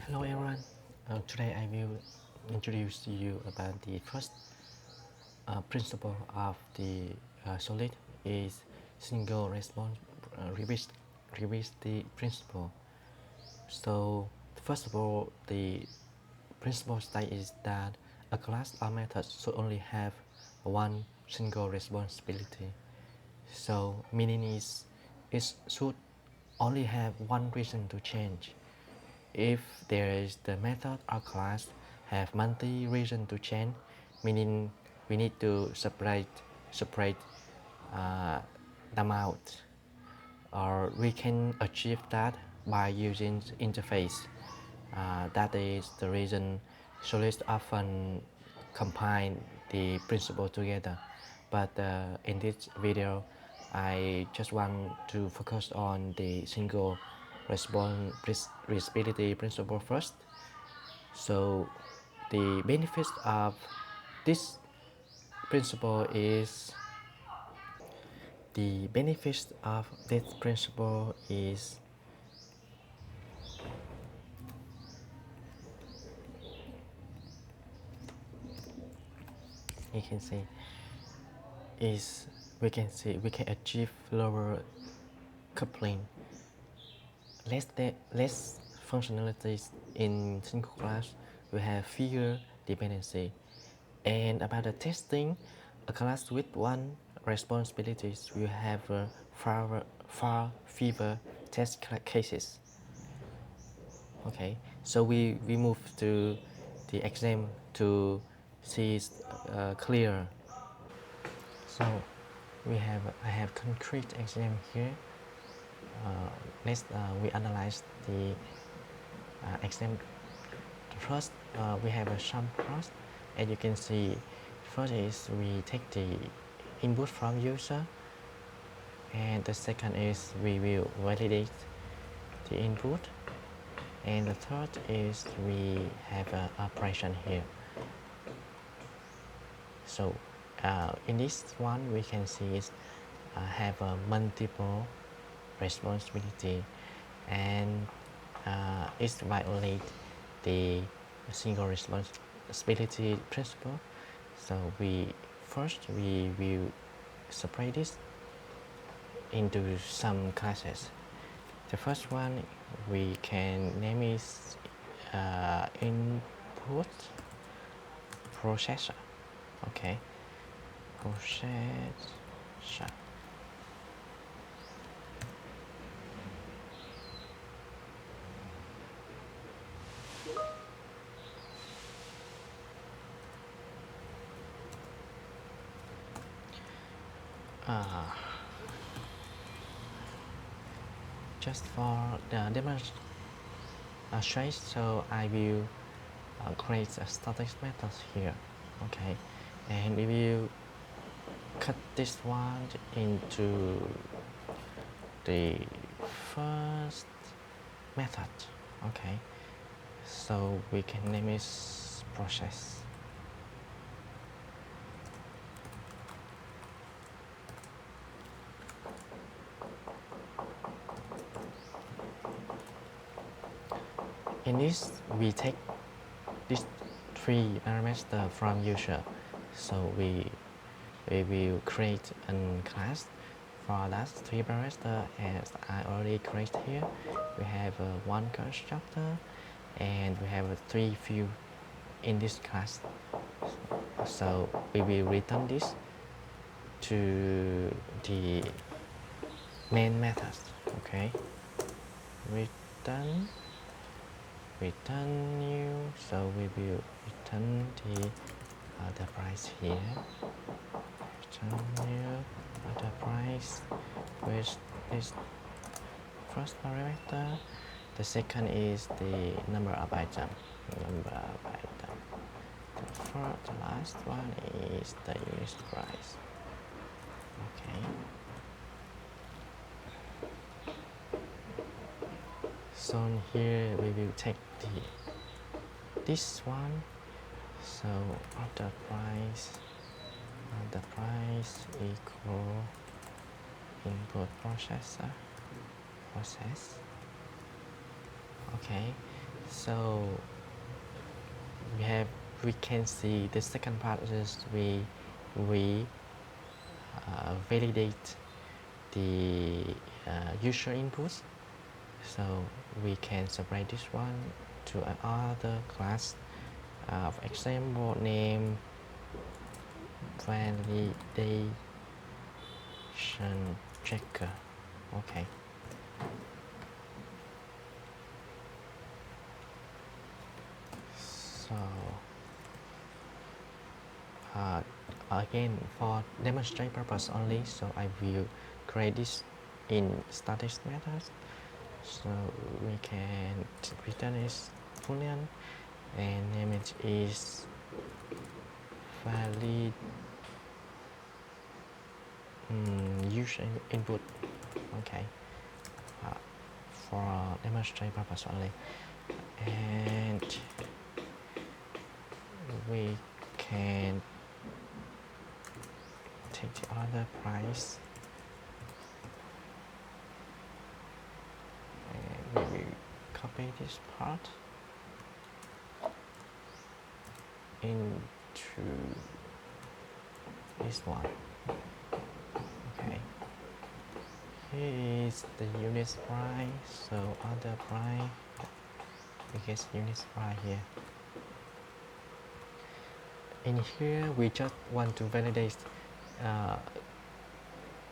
Hello everyone. Today I will introduce to you about the first principle of the solid is single response reversibility principle. So first of all, the principle states is that a class or method should only have one single responsibility. So meaning is it should only have one reason to change. If there is the method or class have multi reason to change, meaning we need to separate uh, them out, or we can achieve that by using interface. That is the reason solids often combine the principle together. But in this video, I just want to focus on the single responsibility principle first. So the benefits of this principle is the benefits of this principle is you can see is we can achieve lower coupling, less functionalities in single class. We have fewer dependency. And about the testing, a class with one responsibilities will have far fewer test cases. Okay, so we move to the exam to see it clear. So I have concrete exam here. Next, we analyze the exam. First, we have a sum cross. As you can see, first is we take the input from user, and the second is we will validate the input, and the third is we have an operation here. So in this one, we can see is have a multiple responsibility, and it violate the single responsibility principle. So we will separate this into some classes. The first one we can name is input processor. Okay, processor. Just for the demonstration, so I will create a static method here. Okay, and we will cut this one into the first method. Okay, so we can name it process. In this, we take these three parameters from user. So we will create a class for that three parameters, as I already created here. We have one constructor, and we have three fields in this class. So we will return this to the main method. Okay, return new. So we will return the price here. Return new the price with this first parameter. The second is the number of items. The last one is the unit price. Okay. So here we will take this one. So the price equal input process. Okay. So we can see the second part is we validate the user inputs. So we can separate this one to another class. For example, name validation checker. Okay. So again, for demonstrate purpose only, so I will create this in static methods. So we can return is boolean and name it is valid user input. Okay, for demonstrate purpose only, and we can take the other price and we will copy this part into this one. Okay, here is the unit price, so other price, we get unit price here. In here we just want to validate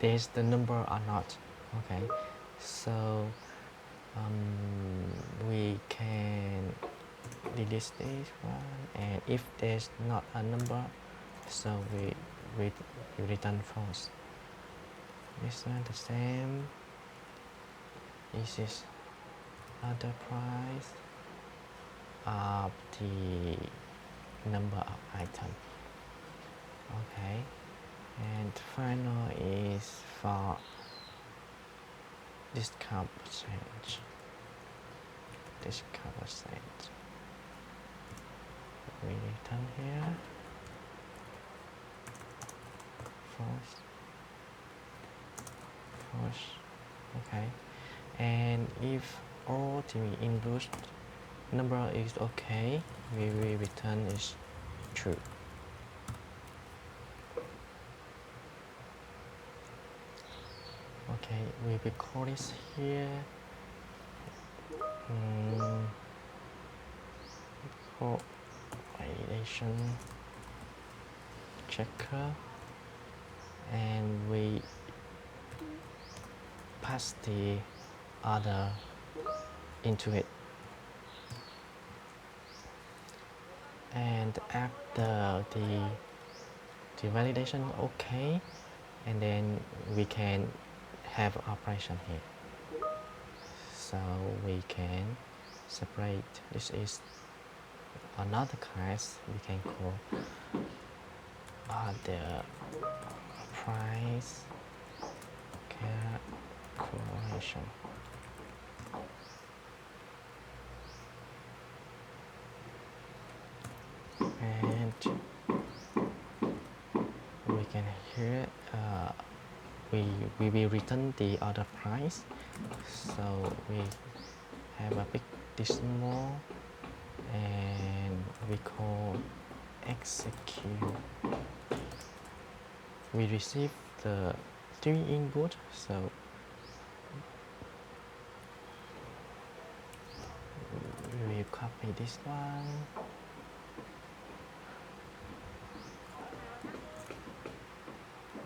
there's the number or not. Okay, so we can delete this one, and if there's not a number, so we return false. This one the same. This is other price of the number of item. Okay, and final is for discount percentage. Discount percentage. We return here false. False. Okay, and if all the input number is okay, we will return is true. Okay, we will call this here validation checker, and we pass the other into it. And after the validation okay, and then we can have operation here. So we can separate. This is another class we can call other price calculation. And we can here we will return the other price. So we have a big decimal and we call execute. We receive the 3 input, so we will copy this one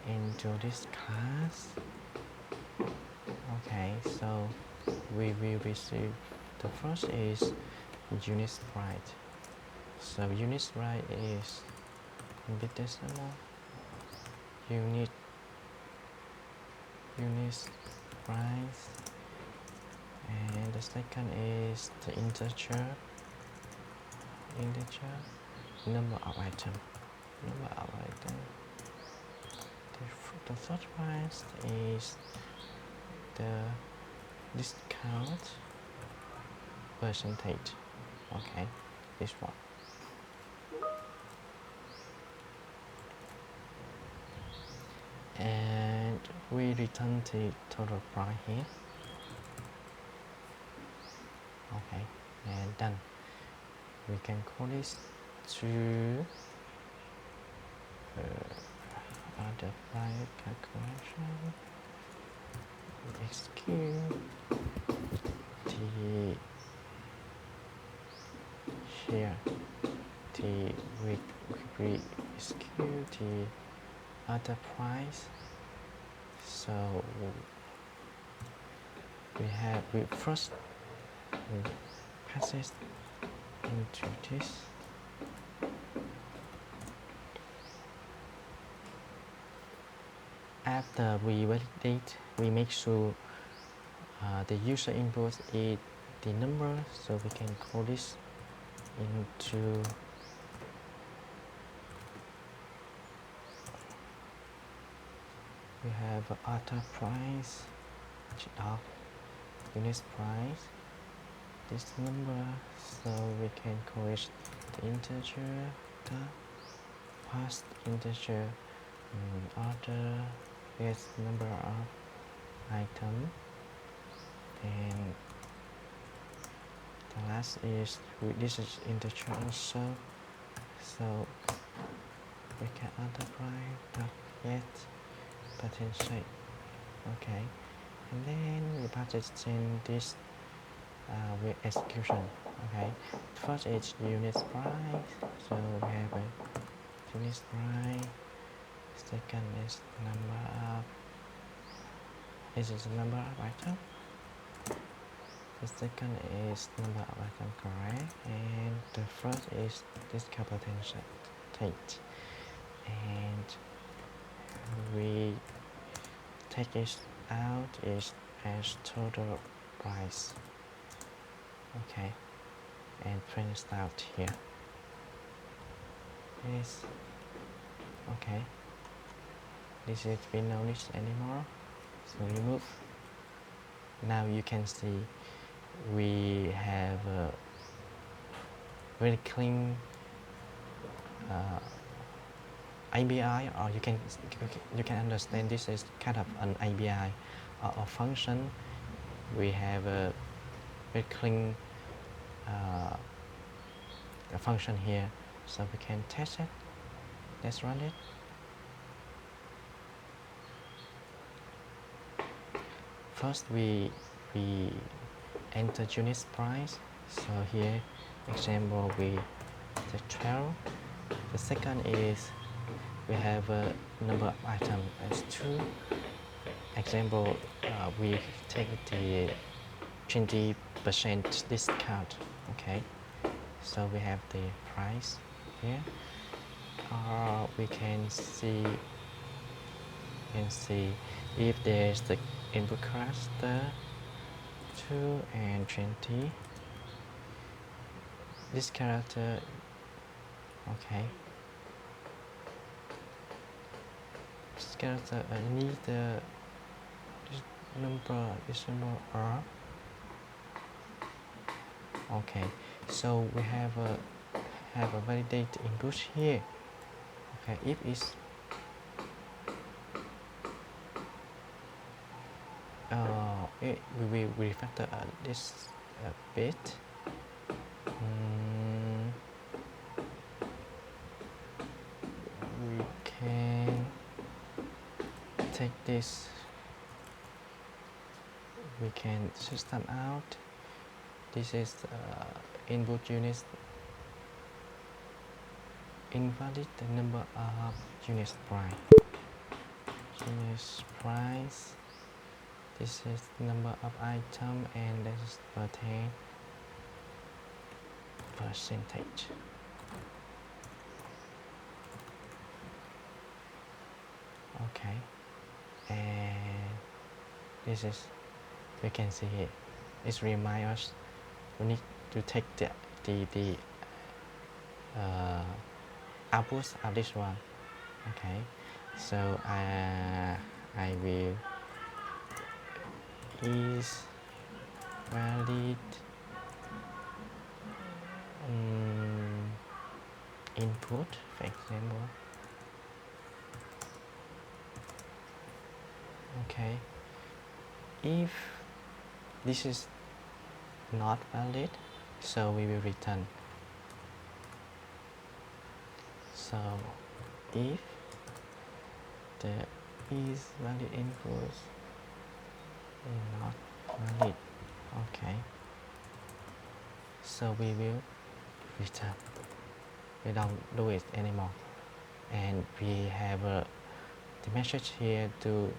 into this class. Okay, so we will receive the first is unit sprite. So unit sprite is bit decimal unit price, and the second is the integer number of item. The third price is the discount percentage. Okay, this one. And we return the total price here. Okay, and done. We can call this to order price calculation. Execute the here the we execute the order price. So we first pass it into this. After we validate, we make sure the user input is the number, so we can call this into we have order price of unit price, this number, so we can call it the integer, the past integer order is number of item, and the last is this is integer also, so we can order price dot get potential. Okay, and then we pass it in this with execution. Okay, first is unit price, so we have a unit price. Second is number of, this is the number of item. The second is number of item, correct, and the first is discount potential state, and we take it out is as total price. Okay, and print it out here. Yes. Okay, this is we no need anymore, so remove. Now you can see we have a very clean ABI, or you can understand this is kind of an ABI or a function. We have a very clean a function here, so we can test it. Let's run it. First we enter unit price, so here example we the 12. The second is we have a number of item as 2. Example we take the 20% discount. Okay, so we have the price here, or we can see if there is the input character 2 and 20, this character. Okay, this character need the this number R. Okay, so we have a validate input here. Okay, if it's we will refactor this a bit. We can take this. We can system out. This is input unit invalid the number of unit price. Unit price. This is number of item, and this is percentage. Okay, and this is, we can see it. It reminds us we need to take the output of this one. Okay, so I will is valid input, for example. Okay, if this is not valid, So we will return. So if there is valid inputs not valid, okay, so we will return. We don't do it anymore, and we have the message here to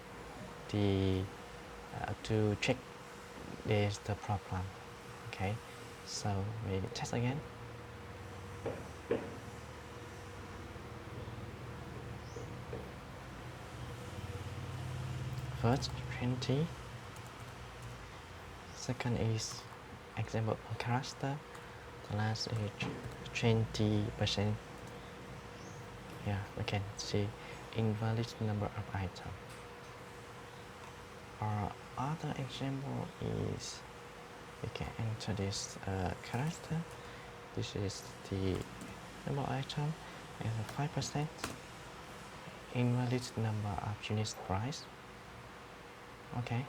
the to check this the problem. Okay, so we test again. First 20, second is example character, the last is 20%. Yeah, we can see invalid number of items. Our other example is we can enter this character. This is the number of item and 5% invalid number of units price. Okay.